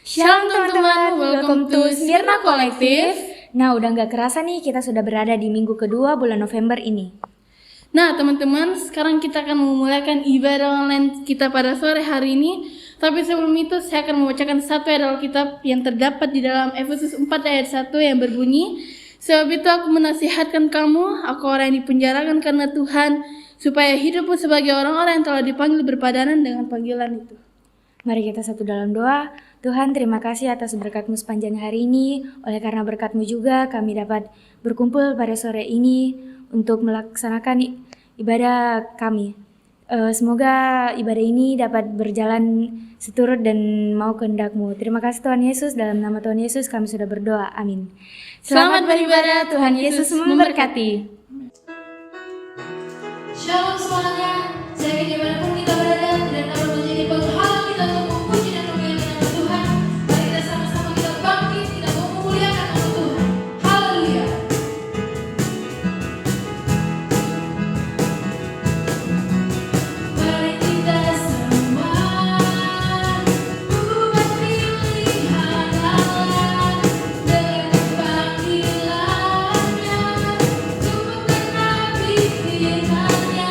Shalom teman-teman, welcome to Smirna Kolektif. Nah, udah nggak kerasa nih kita sudah berada di minggu kedua bulan November ini. Nah teman-teman, sekarang kita akan memulaikan ibadah online kita pada sore hari ini. Tapi sebelum itu saya akan membacakan satu ayat Alkitab yang terdapat di dalam Efesus 4 ayat 1 yang berbunyi, "Sebab itu aku menasihatkan kamu, aku orang yang dipenjarakan karena Tuhan, supaya hidupmu sebagai orang-orang yang telah dipanggil berpadanan dengan panggilan itu." Mari kita satu dalam doa. Tuhan, terima kasih atas berkat-Mu sepanjang hari ini. Oleh karena berkat-Mu juga kami dapat berkumpul pada sore ini untuk melaksanakan ibadah kami. Semoga ibadah ini dapat berjalan seturut dan mau kehendak-Mu. Terima kasih Tuhan Yesus, dalam nama Tuhan Yesus kami sudah berdoa. Amin. Selamat beribadah, Tuhan Yesus memberkati. Shalom semuanya, saya dimanapun kita berada dan dapat menjadi penghalang kita untuk memuji dan memuliakan nama Tuhan. Mari kita sama-sama kita bangkit, kita mau memuliakan nama Tuhan. Haleluya. Mari kita semua buat pilihan Allah dengan panggilannya, untuk menaati firman-Nya.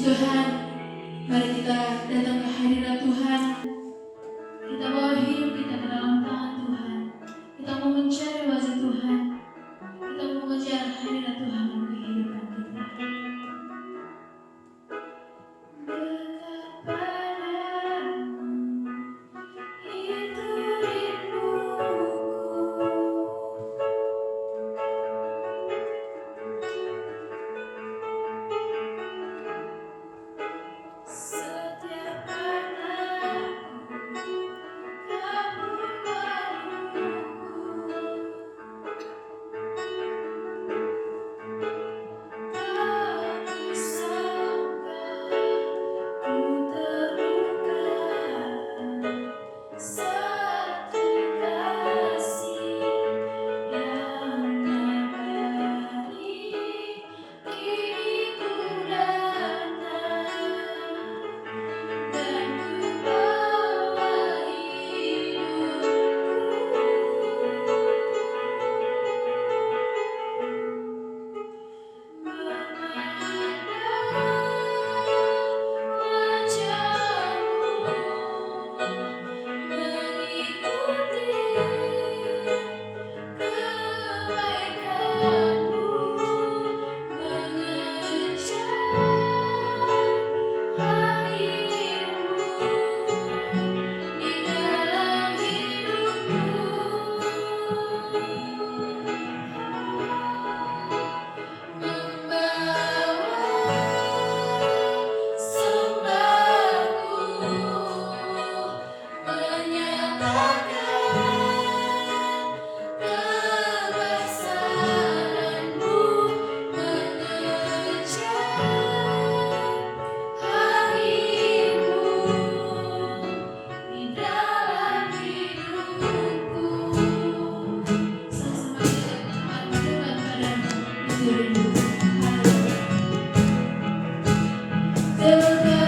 Tuhan, mari kita datang ke hadirat Tuhan. Kita bawa hidup kita ke dalam tangan Tuhan. Kita mau mencari wajah Tuhan. Kita mau mengejar hadirat Tuhan dalam kehidupan kita. Dekat padamu, itu rinduku. Setiap kataku, kamu tak sangka ku terluka. Satu kasih yang abadi, kini ku datang dan ku bawa hidupku. Terluka.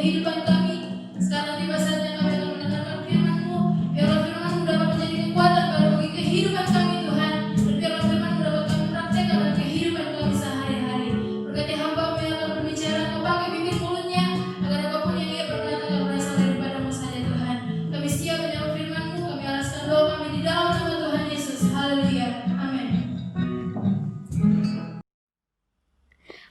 kehidupan kami. Sekarang tiba saatnya kami akan mendengarkan firman-Mu. Biarlah firman-Mu dapat menjadi kekuatan bagi kehidupan kami Tuhan. Dan biarlah firman-Mu dapat kami praktekkan dalam kehidupan kami sehari-hari. Berkati hamba-Mu yang akan berbicara, Engkau pakai bibir mulutnya, agar apapun yang ia perkatakan berasal daripada-Mu saja Tuhan. Kami siap menjawab firman-Mu, kami alaskan doa kami di dalam nama Tuhan Yesus. Haleluya. Amin.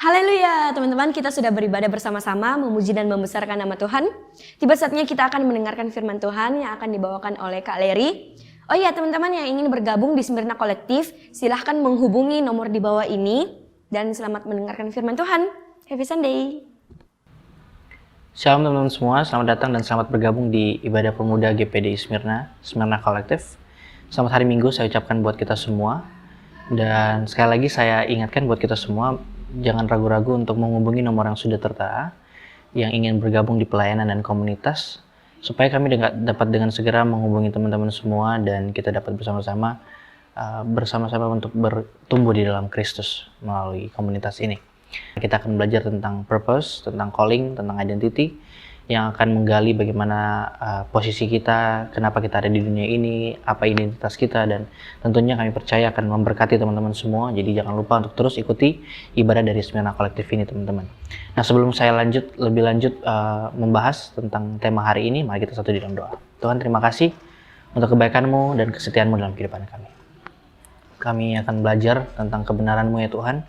Haleluya, teman-teman, kita sudah beribadah bersama-sama, memuji dan membesarkan nama Tuhan. Tiba saatnya kita akan mendengarkan firman Tuhan yang akan dibawakan oleh Kak Leri. Oh iya, teman-teman yang ingin bergabung di Smyrna Kolektif, silahkan menghubungi nomor di bawah ini. Dan selamat mendengarkan firman Tuhan. Happy Sunday. Shalom teman-teman semua, selamat datang dan selamat bergabung di ibadah pemuda GPD Smyrna Kolektif. Selamat hari Minggu saya ucapkan buat kita semua. Dan sekali lagi saya ingatkan buat kita semua, jangan ragu-ragu untuk menghubungi nomor yang sudah tertera yang ingin bergabung di pelayanan dan komunitas, supaya kami dapat dengan segera menghubungi teman-teman semua dan kita dapat bersama-sama untuk bertumbuh di dalam Kristus melalui komunitas ini. Kita akan belajar tentang purpose, tentang calling, tentang identity, yang akan menggali bagaimana posisi kita, kenapa kita ada di dunia ini, apa identitas kita, dan tentunya kami percaya akan memberkati teman-teman semua. Jadi jangan lupa untuk terus ikuti ibadah dari Smyrna Kolektif ini teman-teman. Nah, sebelum saya lebih lanjut membahas tentang tema hari ini, mari kita satu di dalam doa. Tuhan, terima kasih untuk kebaikan-Mu dan kesetiaan-Mu dalam kehidupan kami. Kami akan belajar tentang kebenaran-Mu ya Tuhan.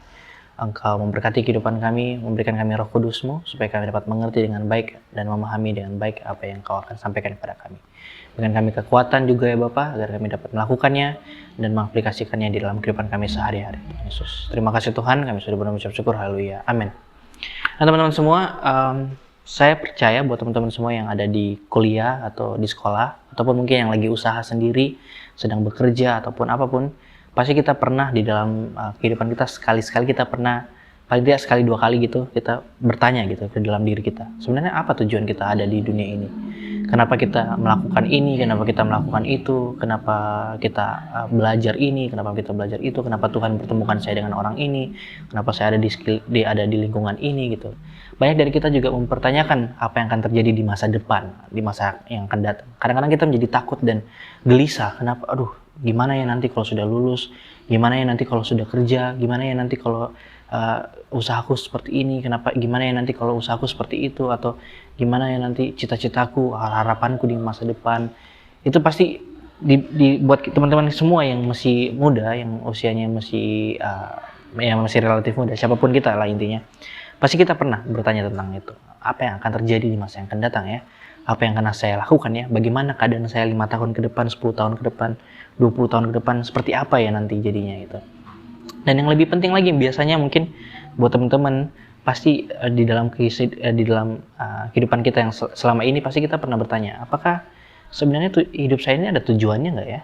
Engkau memberkati kehidupan kami, memberikan kami Roh Kudus-Mu, supaya kami dapat mengerti dengan baik dan memahami dengan baik apa yang Kau akan sampaikan kepada kami. Berikan kami kekuatan juga ya Bapa, agar kami dapat melakukannya dan mengaplikasikannya di dalam kehidupan kami sehari-hari. Yesus, terima kasih Tuhan, kami sudah berucap syukur, haleluya, amin. Nah teman-teman semua, saya percaya buat teman-teman semua yang ada di kuliah atau di sekolah, ataupun mungkin yang lagi usaha sendiri, sedang bekerja ataupun apapun, pasti kita pernah di dalam kehidupan kita sekali-sekali kita pernah, paling tidak sekali dua kali gitu, kita bertanya gitu ke dalam diri kita, sebenarnya apa tujuan kita ada di dunia ini? Kenapa kita melakukan ini? Kenapa kita melakukan itu? Kenapa kita belajar ini? Kenapa kita belajar itu? Kenapa Tuhan pertemukan saya dengan orang ini? Kenapa saya ada di lingkungan ini gitu? Banyak dari kita juga mempertanyakan apa yang akan terjadi di masa depan, di masa yang akan datang. Kadang-kadang kita menjadi takut dan gelisah. Kenapa? Gimana ya nanti kalau sudah lulus? Gimana ya nanti kalau sudah kerja? Gimana ya nanti kalau usahaku seperti ini? Gimana ya nanti kalau usahaku seperti itu? Atau gimana ya nanti cita-citaku, harapanku di masa depan? Itu pasti buat teman-teman semua yang masih muda, yang usianya masih relatif muda, siapapun kita lah intinya. Pasti kita pernah bertanya tentang itu. Apa yang akan terjadi di masa yang akan datang ya? Apa yang akan saya lakukan ya? Bagaimana keadaan saya 5 tahun ke depan, 10 tahun ke depan, 20 tahun ke depan, seperti apa ya nanti jadinya itu. Dan yang lebih penting lagi, biasanya mungkin buat teman-teman, pasti di dalam kehidupan kita yang selama ini, pasti kita pernah bertanya, apakah sebenarnya hidup saya ini ada tujuannya nggak ya?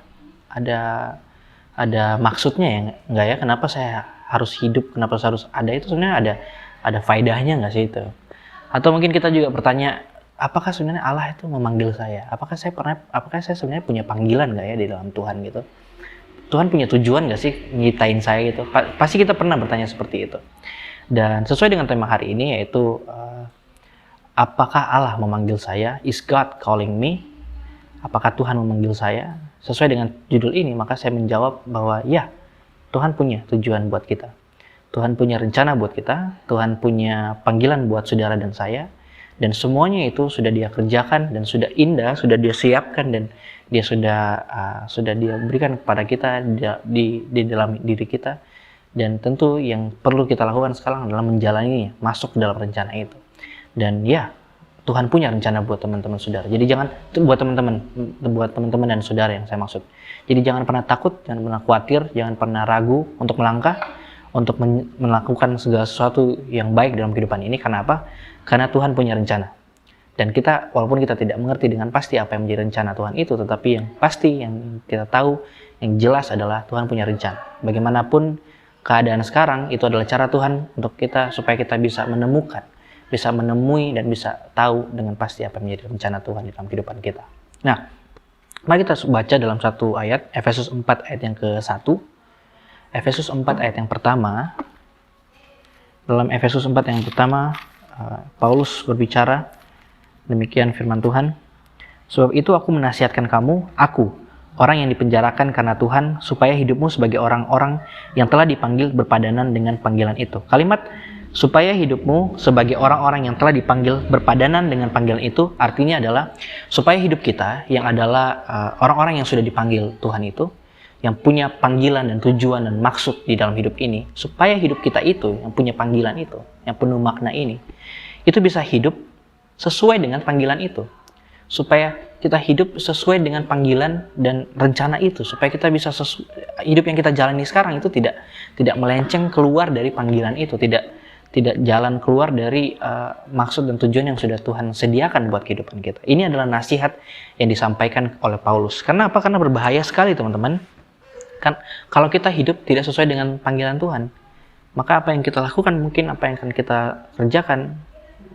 Ada maksudnya ya nggak ya? Kenapa saya harus hidup? Kenapa saya harus ada? Itu sebenarnya ada faedahnya nggak sih itu? Atau mungkin kita juga bertanya, apakah sebenarnya Allah itu memanggil saya? Apakah saya sebenarnya punya panggilan nggak ya di dalam Tuhan gitu? Tuhan punya tujuan nggak sih nyiptain saya gitu? Pasti kita pernah bertanya seperti itu. Dan sesuai dengan tema hari ini yaitu apakah Allah memanggil saya? Is God calling me? Apakah Tuhan memanggil saya? Sesuai dengan judul ini, maka saya menjawab bahwa ya, Tuhan punya tujuan buat kita. Tuhan punya rencana buat kita. Tuhan punya panggilan buat saudara dan saya. Dan semuanya itu sudah Dia kerjakan dan sudah indah, sudah Dia siapkan dan Dia sudah Dia berikan kepada kita di dalam diri kita. Dan tentu yang perlu kita lakukan sekarang adalah menjalaninya, masuk ke dalam rencana itu. Dan ya, Tuhan punya rencana buat teman-teman saudara. Jadi jangan, buat teman-teman dan saudara yang saya maksud. Jadi jangan pernah takut, jangan pernah khawatir, jangan pernah ragu untuk melangkah, untuk melakukan segala sesuatu yang baik dalam kehidupan ini. Karena apa? Karena Tuhan punya rencana. Dan kita, walaupun kita tidak mengerti dengan pasti apa yang menjadi rencana Tuhan itu, tetapi yang pasti, yang kita tahu, yang jelas adalah Tuhan punya rencana. Bagaimanapun keadaan sekarang, itu adalah cara Tuhan untuk kita, supaya kita bisa menemukan, bisa menemui, dan bisa tahu dengan pasti apa yang menjadi rencana Tuhan di dalam kehidupan kita. Nah, mari kita baca dalam satu ayat, Efesus 4 ayat yang ke-1. Efesus 4 ayat yang pertama. Dalam Efesus 4 yang pertama, Paulus berbicara Demikian firman Tuhan. Sebab itu aku menasihatkan kamu, aku, orang yang dipenjarakan karena Tuhan, supaya hidupmu sebagai orang-orang yang telah dipanggil berpadanan dengan panggilan itu. Kalimat supaya hidupmu sebagai orang-orang yang telah dipanggil berpadanan dengan panggilan itu artinya adalah supaya hidup kita yang adalah orang-orang yang sudah dipanggil Tuhan itu, yang punya panggilan dan tujuan dan maksud di dalam hidup ini, supaya hidup kita itu yang punya panggilan itu, yang penuh makna ini, itu bisa hidup sesuai dengan panggilan itu. Supaya kita hidup sesuai dengan panggilan dan rencana itu, supaya kita bisa hidup yang kita jalani sekarang itu tidak melenceng keluar dari panggilan itu, tidak jalan keluar dari maksud dan tujuan yang sudah Tuhan sediakan buat kehidupan kita. Ini adalah nasihat yang disampaikan oleh Paulus. Karena apa? Karena berbahaya sekali teman-teman. Kan kalau kita hidup tidak sesuai dengan panggilan Tuhan, maka apa yang kita lakukan, mungkin apa yang akan kita kerjakan,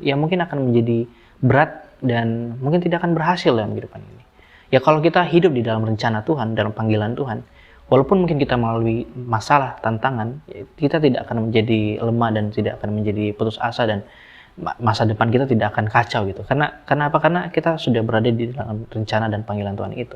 ya mungkin akan menjadi berat dan mungkin tidak akan berhasil dalam kehidupan ini. Ya kalau kita hidup di dalam rencana Tuhan, dalam panggilan Tuhan, walaupun mungkin kita melalui masalah, tantangan, kita tidak akan menjadi lemah dan tidak akan menjadi putus asa, dan masa depan kita tidak akan kacau gitu. Karena apa? Karena kita sudah berada di dalam rencana dan panggilan Tuhan itu.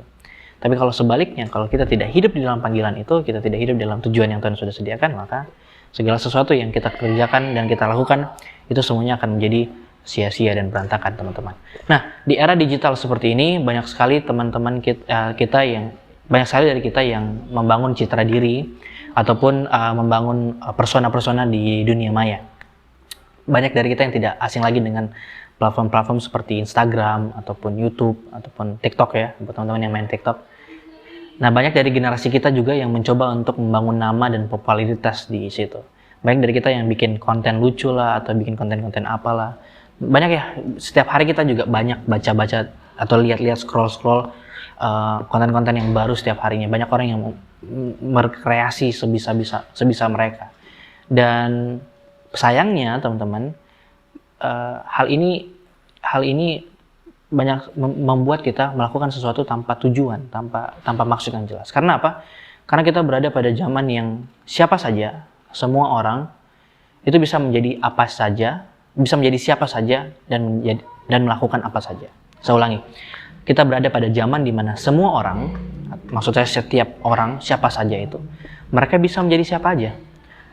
Tapi kalau sebaliknya, kalau kita tidak hidup di dalam panggilan itu, kita tidak hidup dalam tujuan yang Tuhan sudah sediakan, maka segala sesuatu yang kita kerjakan dan kita lakukan itu semuanya akan menjadi sia-sia dan berantakan, teman-teman. Nah, di era digital seperti ini, banyak sekali teman-teman banyak sekali dari kita yang membangun citra diri ataupun membangun persona-persona di dunia maya. Banyak dari kita yang tidak asing lagi dengan platform-platform seperti Instagram ataupun YouTube ataupun TikTok ya, buat teman-teman yang main TikTok. Nah, banyak dari generasi kita juga yang mencoba untuk membangun nama dan popularitas di situ. Banyak dari kita yang bikin konten lucu lah atau bikin konten-konten apalah. Banyak ya, setiap hari kita juga banyak baca-baca atau lihat-lihat scroll-scroll konten-konten yang baru setiap harinya. Banyak orang yang berkreasi sebisa mereka. Dan sayangnya teman-teman, hal ini banyak membuat kita melakukan sesuatu tanpa tujuan, tanpa maksud yang jelas. Karena apa? Karena kita berada pada zaman yang siapa saja, semua orang itu bisa menjadi apa saja, bisa menjadi siapa saja dan melakukan apa saja. Saya ulangi, kita berada pada zaman di mana semua orang, maksud saya setiap orang, siapa saja itu, mereka bisa menjadi siapa aja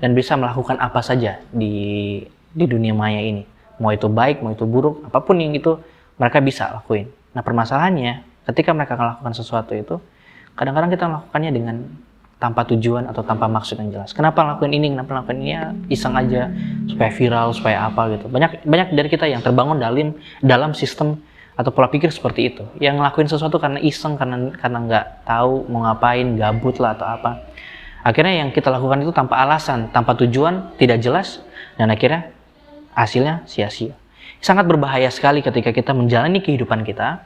dan bisa melakukan apa saja di dunia maya ini. Mau itu baik, mau itu buruk, apapun yang itu mereka bisa lakuin. Nah, permasalahannya ketika mereka melakukan sesuatu itu, kadang-kadang kita melakukannya dengan tanpa tujuan atau tanpa maksud yang jelas. Kenapa lakuin ini? Kenapa lakuin ini? Ya, iseng aja supaya viral, supaya apa gitu. Banyak dari kita yang terbangun dalam sistem atau pola pikir seperti itu. Yang ngelakuin sesuatu karena iseng, karena nggak tahu mau ngapain, gabut lah atau apa. Akhirnya yang kita lakukan itu tanpa alasan, tanpa tujuan, tidak jelas, dan akhirnya hasilnya sia-sia. Sangat berbahaya sekali ketika kita menjalani kehidupan kita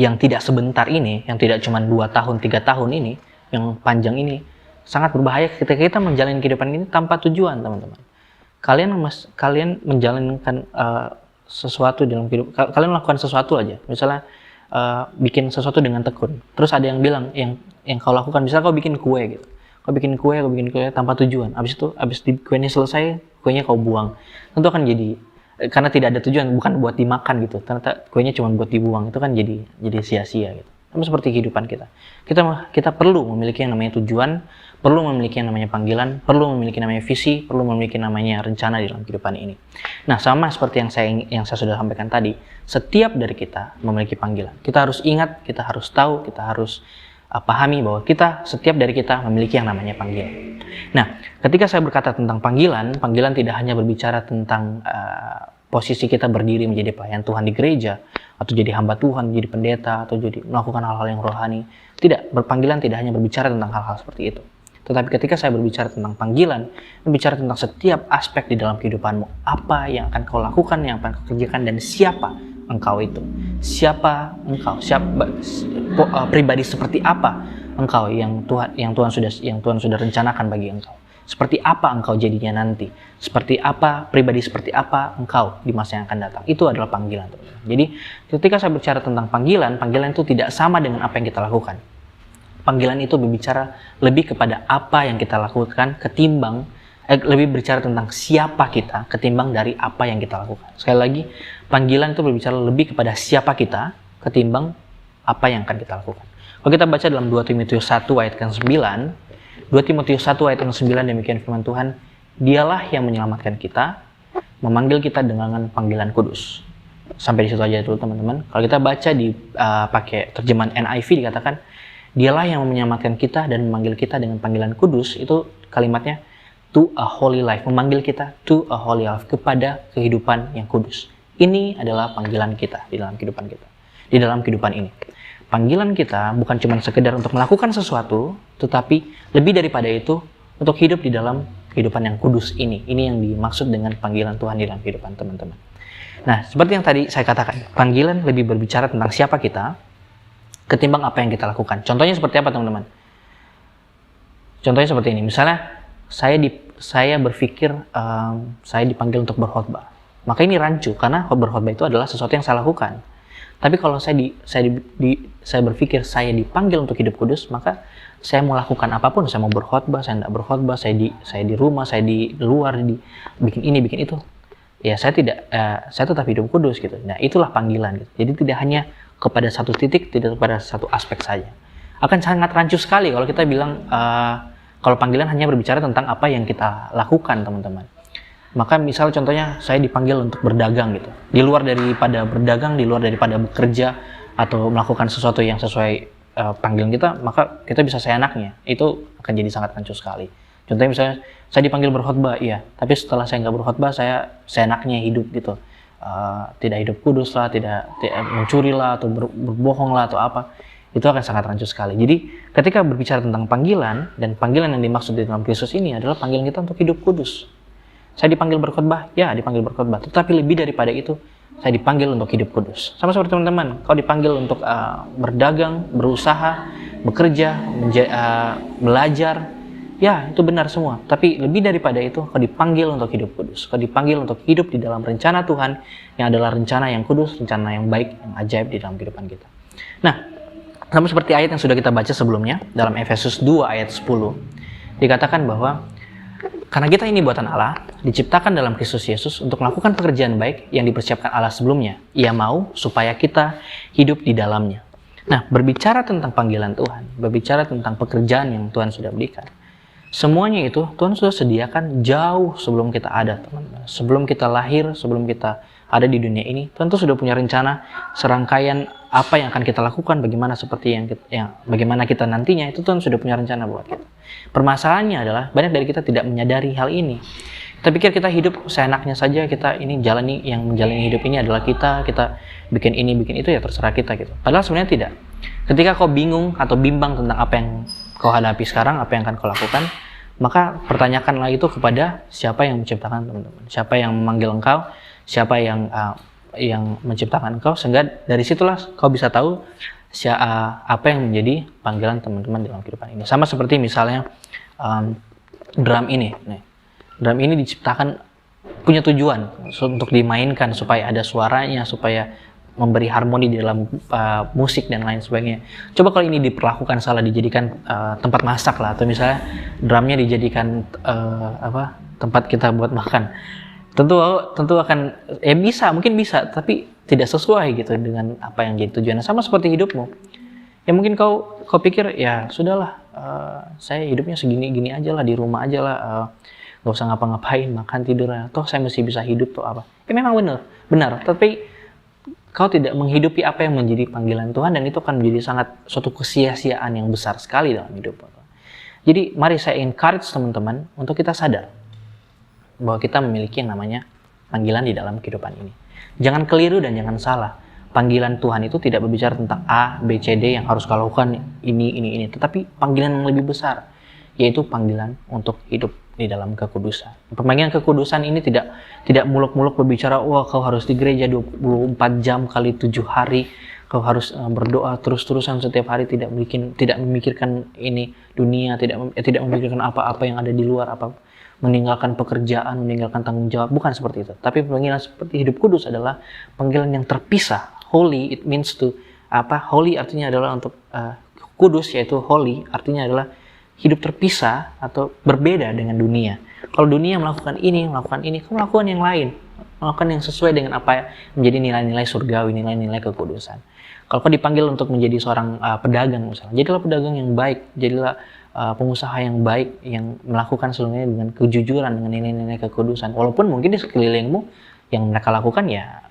yang tidak sebentar ini, yang tidak cuma 2 tahun, 3 tahun ini, yang panjang ini. Sangat berbahaya ketika kita menjalani kehidupan ini tanpa tujuan, teman-teman. Kalian menjalankan sesuatu dalam kehidupan, kalian melakukan sesuatu aja. Misalnya bikin sesuatu dengan tekun. Terus ada yang bilang, yang kau lakukan, misalnya kau bikin kue gitu. Kau bikin kue tanpa tujuan. Habis kuenya selesai, kuenya kau buang. Tentu akan jadi, karena tidak ada tujuan, bukan buat dimakan gitu. Ternyata kuenya cuma buat dibuang, itu kan jadi sia-sia gitu. Sama seperti kehidupan kita. Kita perlu memiliki yang namanya tujuan, perlu memiliki yang namanya panggilan, perlu memiliki namanya visi, perlu memiliki namanya rencana di dalam kehidupan ini. Nah, sama seperti yang saya sudah sampaikan tadi, setiap dari kita memiliki panggilan. Kita harus ingat, kita harus tahu, kita harus pahami bahwa setiap dari kita memiliki yang namanya panggilan. Nah, ketika saya berkata tentang panggilan tidak hanya berbicara tentang posisi kita berdiri menjadi pelayan Tuhan di gereja, atau jadi hamba Tuhan, jadi pendeta, atau jadi melakukan hal-hal yang rohani. Tidak, berpanggilan tidak hanya berbicara tentang hal-hal seperti itu. Tetapi ketika saya berbicara tentang panggilan, berbicara tentang setiap aspek di dalam kehidupanmu, apa yang akan kau lakukan, yang akan kau kerjakan, dan siapa engkau itu. Siapa engkau? Pribadi seperti apa engkau yang Tuhan sudah rencanakan bagi engkau. Seperti apa engkau jadinya nanti? Pribadi seperti apa engkau di masa yang akan datang? Itu adalah panggilan, teman-teman. Jadi, ketika saya bicara tentang panggilan itu tidak sama dengan apa yang kita lakukan. Panggilan itu berbicara lebih kepada apa yang kita lakukan lebih berbicara tentang siapa kita ketimbang dari apa yang kita lakukan. Sekali lagi, panggilan itu berbicara lebih kepada siapa kita ketimbang apa yang akan kita lakukan. Kalau kita baca dalam 2 Timotius 1 ayat ke-9, 2 Timotius 1 ayat ke-9 demikian firman Tuhan, dialah yang menyelamatkan kita, memanggil kita dengan panggilan kudus. Sampai di situ aja dulu teman-teman. Kalau kita baca di pakai terjemahan NIV dikatakan, dialah yang menyelamatkan kita dan memanggil kita dengan panggilan kudus. Itu kalimatnya to a holy life, memanggil kita to a holy life, kepada kehidupan yang kudus. Ini adalah panggilan kita di dalam kehidupan kita, di dalam kehidupan ini. Panggilan kita bukan cuma sekedar untuk melakukan sesuatu, tetapi lebih daripada itu untuk hidup di dalam kehidupan yang kudus ini. Ini yang dimaksud dengan panggilan Tuhan di dalam kehidupan teman-teman. Nah, seperti yang tadi saya katakan, panggilan lebih berbicara tentang siapa kita ketimbang apa yang kita lakukan. Contohnya seperti apa teman-teman? Contohnya seperti ini. Misalnya saya berpikir saya dipanggil untuk berkhotbah. Maka ini rancu karena berkhotbah itu adalah sesuatu yang saya lakukan. Tapi kalau saya berpikir saya dipanggil untuk hidup kudus, maka saya mau lakukan apapun. Saya mau berkhotbah, saya tidak berkhotbah, saya di rumah, saya di luar, bikin ini, bikin itu. Ya saya tetap hidup kudus gitu. Nah itulah panggilan gitu. Jadi tidak hanya kepada satu titik, tidak kepada satu aspek saja. Akan sangat rancu sekali kalau kita bilang kalau panggilan hanya berbicara tentang apa yang kita lakukan teman-teman. Maka misal contohnya saya dipanggil untuk berdagang gitu. Di luar daripada berdagang, di luar daripada bekerja atau melakukan sesuatu yang sesuai panggilan kita, maka kita bisa seenaknya. Itu akan jadi sangat rancu sekali. Contohnya misalnya saya dipanggil berkhotbah, iya. Tapi setelah saya nggak berkhotbah, saya seenaknya hidup gitu. Tidak hidup kudus lah, tidak mencuri lah, atau berbohong lah, atau apa. Itu akan sangat rancu sekali. Jadi ketika berbicara tentang panggilan, dan panggilan yang dimaksud di dalam Kristus ini adalah panggilan kita untuk hidup kudus. Saya dipanggil berkhotbah, ya dipanggil berkhotbah. Tetapi lebih daripada itu, saya dipanggil untuk hidup kudus. Sama seperti teman-teman, kalau dipanggil untuk berdagang, berusaha, bekerja, belajar, ya itu benar semua. Tapi lebih daripada itu, kau dipanggil untuk hidup kudus. Kau dipanggil untuk hidup di dalam rencana Tuhan, yang adalah rencana yang kudus, rencana yang baik, yang ajaib di dalam kehidupan kita. Nah, sama seperti ayat yang sudah kita baca sebelumnya, dalam Efesus 2 ayat 10, dikatakan bahwa karena kita ini buatan Allah, diciptakan dalam Kristus Yesus untuk melakukan pekerjaan baik yang dipersiapkan Allah sebelumnya. Ia mau supaya kita hidup di dalamnya. Nah, berbicara tentang panggilan Tuhan, berbicara tentang pekerjaan yang Tuhan sudah berikan, semuanya itu Tuhan sudah sediakan jauh sebelum kita ada, teman-teman. Sebelum kita lahir, sebelum kita ada di dunia ini, Tuhan tuh sudah punya rencana serangkaian apa yang akan kita lakukan, bagaimana bagaimana kita nantinya, itu Tuhan sudah punya rencana buat kita. Permasalahannya adalah banyak dari kita tidak menyadari hal ini. Kita pikir kita hidup seenaknya saja, kita ini menjalani hidup ini adalah kita bikin ini, bikin itu, ya terserah kita gitu. Padahal sebenarnya tidak. Ketika kau bingung atau bimbang tentang apa yang kau hadapi sekarang, apa yang akan kau lakukan, maka pertanyakanlah itu kepada siapa yang menciptakan teman-teman, siapa yang memanggil engkau, siapa yang menciptakan engkau, sehingga dari situlah kau bisa tahu apa yang menjadi panggilan teman-teman dalam kehidupan ini. Sama seperti misalnya drum ini. Drum ini diciptakan punya tujuan untuk dimainkan supaya ada suaranya, supaya memberi harmoni di dalam musik dan lain sebagainya. Coba kalau ini diperlakukan salah, dijadikan tempat masak lah, atau misalnya drumnya dijadikan tempat kita buat makan. Tentu akan mungkin bisa, tapi tidak sesuai gitu dengan apa yang jadi tujuannya. Sama seperti hidupmu. Ya mungkin kau pikir ya sudahlah, saya hidupnya segini-gini aja lah, di rumah aja lah, nggak usah ngapa-ngapain, makan tidur lah. Toh saya masih bisa hidup tuh apa? Ya memang benar. Tapi kau tidak menghidupi apa yang menjadi panggilan Tuhan, dan itu akan menjadi suatu kesia-siaan yang besar sekali dalam hidup. Jadi mari saya encourage teman-teman untuk kita sadar bahwa kita memiliki yang namanya panggilan di dalam kehidupan ini. Jangan keliru dan jangan salah. Panggilan Tuhan itu tidak berbicara tentang A, B, C, D yang harus kau lakukan ini. Tetapi panggilan yang lebih besar, yaitu panggilan untuk hidup di dalam kekudusan. Panggilan kekudusan ini tidak muluk-muluk berbicara, wah kau harus di gereja 24 jam kali 7 hari, kau harus berdoa terus-terusan setiap hari, tidak memikirkan ini dunia, tidak memikirkan apa-apa yang ada di luar, meninggalkan pekerjaan, meninggalkan tanggung jawab. Bukan seperti itu. Tapi panggilan seperti hidup kudus adalah panggilan yang terpisah. Holy, it means to holy artinya adalah untuk kudus, yaitu holy artinya adalah hidup terpisah atau berbeda dengan dunia. Kalau dunia melakukan ini, kamu melakukan yang lain. melakukan yang sesuai dengan apa menjadi nilai-nilai surgawi, nilai-nilai kekudusan. Kalau kau dipanggil untuk menjadi seorang pedagang misalnya, jadilah pedagang yang baik, jadilah pengusaha yang baik, yang melakukan seluruhnya dengan kejujuran, dengan nilai-nilai kekudusan. Walaupun mungkin di sekelilingmu yang mereka lakukan ya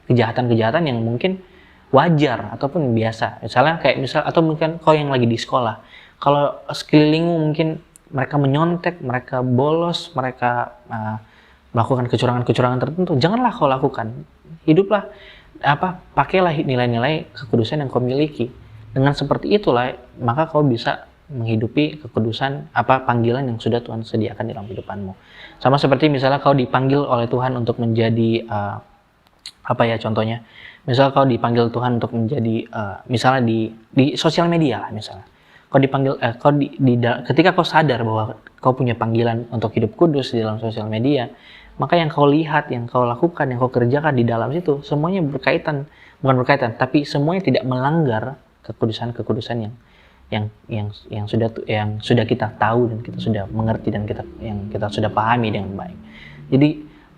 kejahatan-kejahatan yang mungkin wajar ataupun biasa. Misalnya atau mungkin kau yang lagi di sekolah, kalau sekelilingmu mungkin mereka menyontek, mereka bolos, mereka melakukan kecurangan-kecurangan tertentu, janganlah kau lakukan. Hiduplah pakailah nilai-nilai kekudusan yang kau miliki. Dengan seperti itulah maka kau bisa menghidupi kekudusan panggilan yang sudah Tuhan sediakan dalam kehidupanmu. Sama seperti misalnya kau dipanggil oleh Tuhan untuk menjadi contohnya, misal kau dipanggil Tuhan untuk menjadi misalnya di sosial media lah misalnya. Kau dipanggil ketika kau sadar bahwa kau punya panggilan untuk hidup kudus di dalam sosial media, maka yang kau lihat, yang kau lakukan, yang kau kerjakan di dalam situ semuanya bukan berkaitan, tapi semuanya tidak melanggar kekudusan yang sudah kita tahu dan kita sudah mengerti dan kita sudah pahami dengan baik. Jadi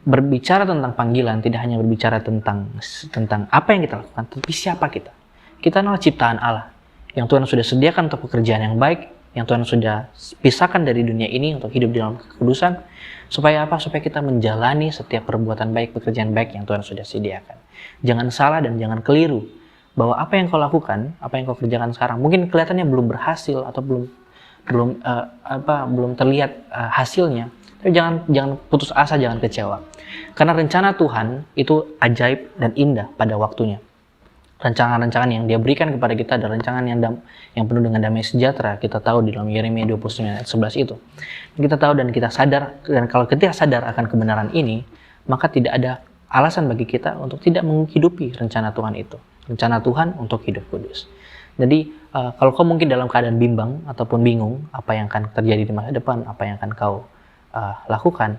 berbicara tentang panggilan tidak hanya berbicara tentang apa yang kita lakukan, tapi siapa kita. Kita adalah ciptaan Allah yang Tuhan sudah sediakan untuk pekerjaan yang baik, yang Tuhan sudah pisahkan dari dunia ini untuk hidup di dalam kekudusan. Supaya apa? Supaya kita menjalani setiap perbuatan baik, pekerjaan baik yang Tuhan sudah sediakan. Jangan salah dan jangan keliru bahwa apa yang kau lakukan, apa yang kau kerjakan sekarang mungkin kelihatannya belum berhasil atau belum terlihat hasilnya. Tapi jangan putus asa, jangan kecewa. Karena rencana Tuhan itu ajaib dan indah pada waktunya. Rancangan-rancangan yang Dia berikan kepada kita adalah rancangan yang penuh dengan damai sejahtera. Kita tahu di dalam Yeremia 29 ayat 11 itu. Kita tahu dan kita sadar, dan kalau kita sadar akan kebenaran ini, maka tidak ada alasan bagi kita untuk tidak menghidupi rencana Tuhan itu. Rencana Tuhan untuk hidup kudus. Jadi kalau kau mungkin dalam keadaan bimbang ataupun bingung apa yang akan terjadi di masa depan, apa yang akan kau lakukan,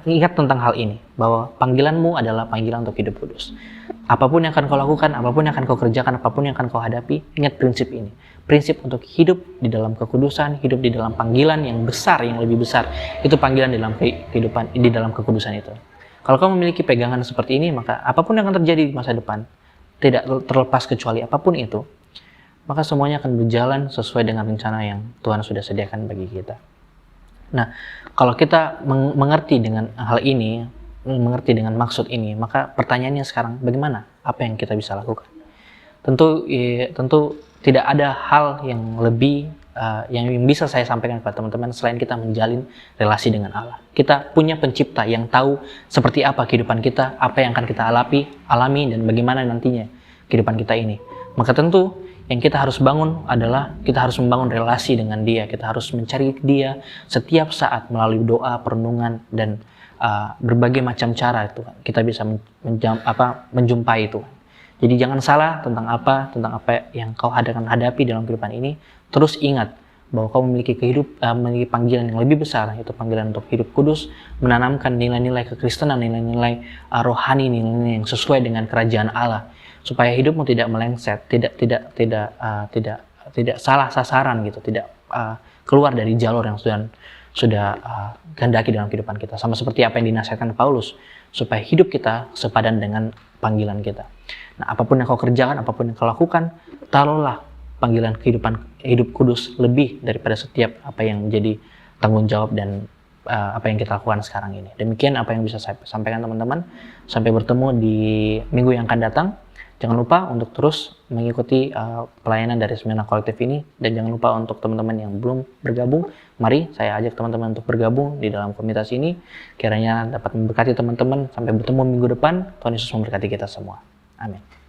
ingat tentang hal ini, bahwa panggilanmu adalah panggilan untuk hidup kudus. Apapun yang akan kau lakukan, apapun yang akan kau kerjakan, apapun yang akan kau hadapi, ingat prinsip ini. Prinsip untuk hidup di dalam kekudusan, hidup di dalam panggilan yang besar, yang lebih besar. Itu panggilan dalam kehidupan, di dalam kekudusan itu. Kalau kau memiliki pegangan seperti ini, maka apapun yang akan terjadi di masa depan, tidak terlepas kecuali apapun itu, maka semuanya akan berjalan sesuai dengan rencana yang Tuhan sudah sediakan bagi kita. Nah, kalau kita mengerti dengan hal ini, mengerti dengan maksud ini, maka pertanyaannya sekarang, bagaimana? Apa yang kita bisa lakukan? Tentu tidak ada hal yang lebih yang bisa saya sampaikan kepada teman-teman selain kita menjalin relasi dengan Allah. Kita punya pencipta yang tahu seperti apa kehidupan kita, apa yang akan kita alami dan bagaimana nantinya kehidupan kita ini. Maka tentu yang kita harus bangun adalah kita harus membangun relasi dengan Dia. Kita harus mencari Dia setiap saat melalui doa, perenungan, dan berbagai macam cara itu kita bisa menjumpai itu. Jadi jangan salah tentang apa yang kau hadapi dalam kehidupan ini. Terus ingat bahwa kau memiliki memiliki panggilan yang lebih besar, yaitu panggilan untuk hidup kudus, menanamkan nilai-nilai kekristenan, nilai-nilai rohani, nilai-nilai yang sesuai dengan kerajaan Allah, supaya hidupmu tidak melencet, tidak salah sasaran gitu, tidak keluar dari jalur yang sudah kehendaki dalam kehidupan kita. Sama seperti apa yang dinasihatkan Paulus, supaya hidup kita sepadan dengan panggilan kita. Nah, apapun yang kau kerjakan, apapun yang kau lakukan, taruhlah panggilan hidup kudus lebih daripada setiap apa yang menjadi tanggung jawab dan apa yang kita lakukan sekarang ini. Demikian apa yang bisa saya sampaikan teman-teman. Sampai bertemu di minggu yang akan datang. Jangan lupa untuk terus mengikuti pelayanan dari Smyrna Kolektif ini, dan jangan lupa untuk teman-teman yang belum bergabung, mari saya ajak teman-teman untuk bergabung di dalam komunitas ini. Kiranya dapat memberkati teman-teman. Sampai bertemu minggu depan. Tuhan Yesus memberkati kita semua. Amin.